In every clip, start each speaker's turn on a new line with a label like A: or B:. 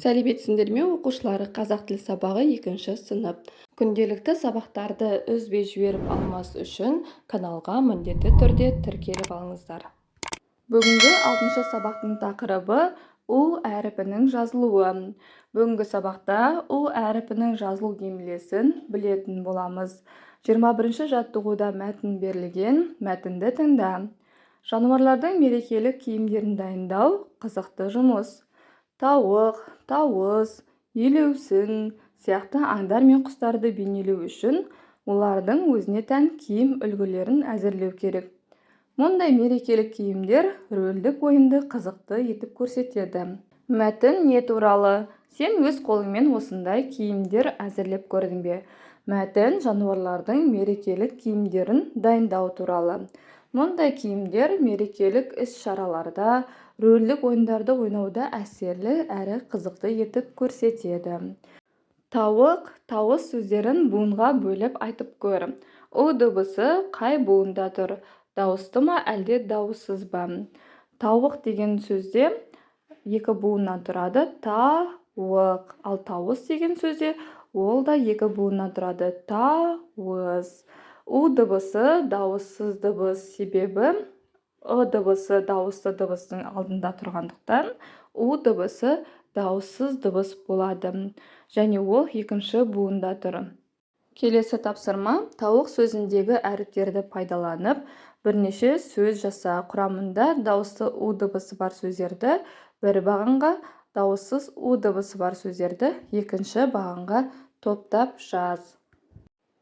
A: Сәлеметсіңдер ме оқушылары, қазақ тіл сабағы 2 сынып. Күнделікті сабақтарды үзбей жіберіп алмас үшін каналға міндетті түрде тіркеліп алыңыздар. Бүгінгі 6 сабақтың тақырыбы У әріпінің жазылуы. Бүгінгі сабақта У әріпінің жазылу емлесін білетін боламыз. 21 жаттығуда мәтін берілген, мәтінді тыңда. Жануарлардың мерекелік киімдерін дайындау қызықты жұмыс. Тауық, тауыс, елеусін сияқты аңдар мен құстарды бейнелеу үшін олардың өзіне тән киім үлгілерін әзірлеу керек. Мұндай мерекелік киімдер рөлдік ойынды қызықты етіп көрсетеді. Мәтін не туралы? Сен өз қолыңмен осындай киімдер әзірлеп көрдің бе? Мәтін жануарлардың мерекелік киімдерін дайындау туралы. Мұндай киімдер мерекелік іс-шараларда, рөлдік ойындарды ойнауда әсерлі әрі қызықты етіп көрсетеді. Тауық, тауыс сөздерін буынға бөліп айтып көр. У дыбысы қай буында тұр? Дауысты ма әлде дауыссыз ба? Тауық деген сөзде 2 буыннан тұрады. Тауық. Ал тауыс деген сөзде ол да 2 буыннан тұрады. Тауыс. У дыбысы дауыссыз дыбыс, себебі дыбысы дауысты дыбыстың алдында тұрғандықтан У дыбысы дауыссыз дыбыс болады. Және ол 2 буында тұр. Келесі тапсырма: тауық сөзіндегі әріптерді пайдаланып бірнеше сөз жаса. Құрамында дауысты У дыбысы бар сөздерді бір бағанға, дауыссыз У дыбысы бар сөздерді 2 бағанға топтап жаз.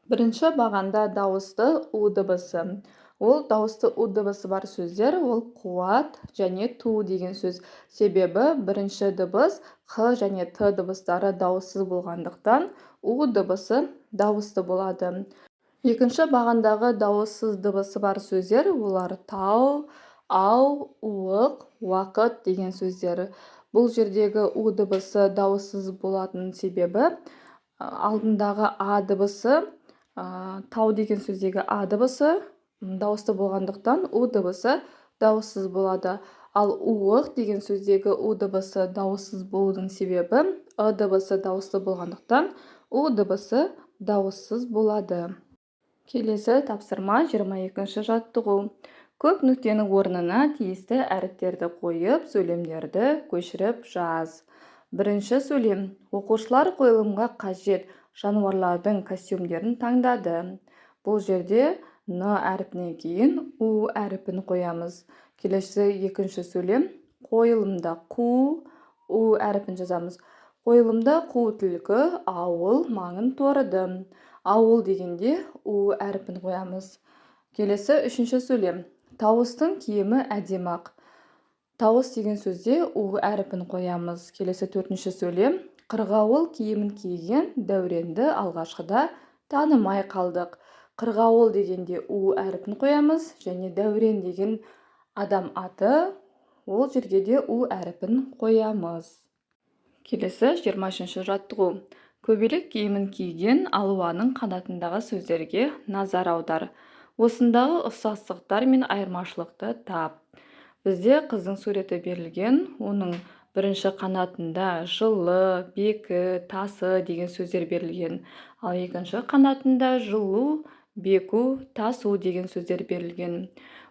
A: Бірінші бағанда дауысты У дыбысы. Ол дауысты У дыбысы бар сөздер, ол қуат және ту деген сөз. Себебі бірінші дыбыс Х және Т дыбыстары дауыссыз болғандықтан У дыбысы дауысты болады. Екінші бағандағы дауыссыз дыбысы бар сөздер, олар тау, ау, уық, уақыт деген сөздер. Бұл жердегі У дыбысы дауыссыз болатын себебі алдындағы А дыбысы, тау деген сөздегі А дыбысы дауысты болғандықтан У дыбысы дауыссыз болады. Ал уық деген сөздегі У дыбысы дауыссыз болудың себебі дыбысы дауысты болғандықтан У дыбысы дауыссыз болады. Келесі тапсырма 22 жаттығу. Көп нүктенің орнына тиісті әріптерді қойып, сөйлемдерді көшіріп жаз. Бірінші сөйлем: оқушылар қойылымға қажет жануарлардың костюмдерін таңдады. Бұл жерде Н әріпінен кейін У әріпін қоямыз. Келесі екінші сөйлем: қойылымда қу, У әріпін жазамыз. Қойылымда қу түлкі ауыл маңын торыды. Ауыл дегенде У әріпін қоямыз. Келесі үшінші сөйлем: тауыстың киімі әдемі. Тауыс деген сөзде У әріпін қоямыз. Келесі төртінші сөйлем: қырғауыл киімін киген Дәуренді алғашқыда танымай қалдық. Қырғауыл дегенде У әріпін қоямыз, және Дәурен деген адам аты, ол жерге де У әріпін қоямыз. Келесі 23 жаттығу. Көбелек киімін киген Алуаның қанатындағы сөздерге назар аудар. Осындағы ұқсастықтар мен айырмашылықты тап. Бізде қыздың суреті берілген, оның бірінші қанатында жылы, бекі, тасы деген сөздер берілген. Ал екінші қанатында жылу, беку, тасу деген сөздер берілген.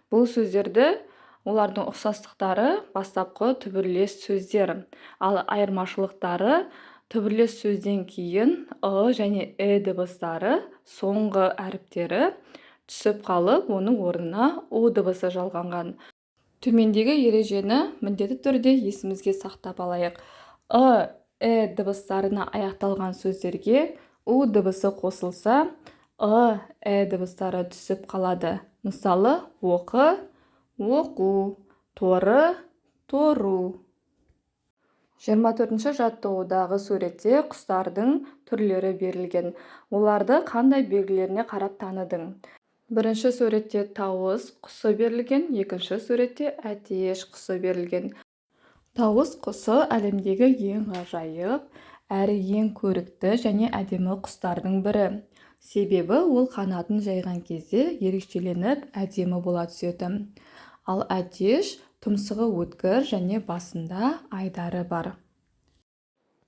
A: Бұл сөздерді, олардың ұқсастықтары бастапқы түбірлес сөздер. Ал айырмашылықтары: түбірлес сөзден кейін және дыбыстары соңғы әріптері түсіп қалып, оның орнына У дыбысы жалғанған. Төмендегі ережені міндетті түрде есімізге сақтап алайық. Дыбыстарына аяқталған сөздерге У дыбысы қосылса, дыбыстары түсіп қалады. Мысалы, оқы, оқу, торы, тору. 24 жаттығудағы суретте құстардың түрлері берілген. Оларды қандай белгілеріне қарап таныдың? Бірінші суретте тауыс құсы берілген, екінші суретте әтеш құсы берілген. Тауыс құсы әлемдегі ең ғажайып, әрі ең көрікті және әдемі құстардың бірі. Себебі ол қанатын жайған кезде ерекшеленіп әдемі бола түседі. Ал әтеш тұмсығы өткір және басында айдары бар.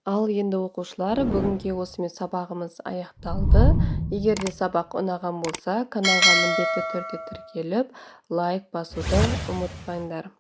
A: Ал енді оқушылар, бүгінге осымен сабағымыз аяқталды. Егер де сабақ ұнаған болса, каналға міндетті түрде тіркеліп, лайк басуды ұмытпаңдар.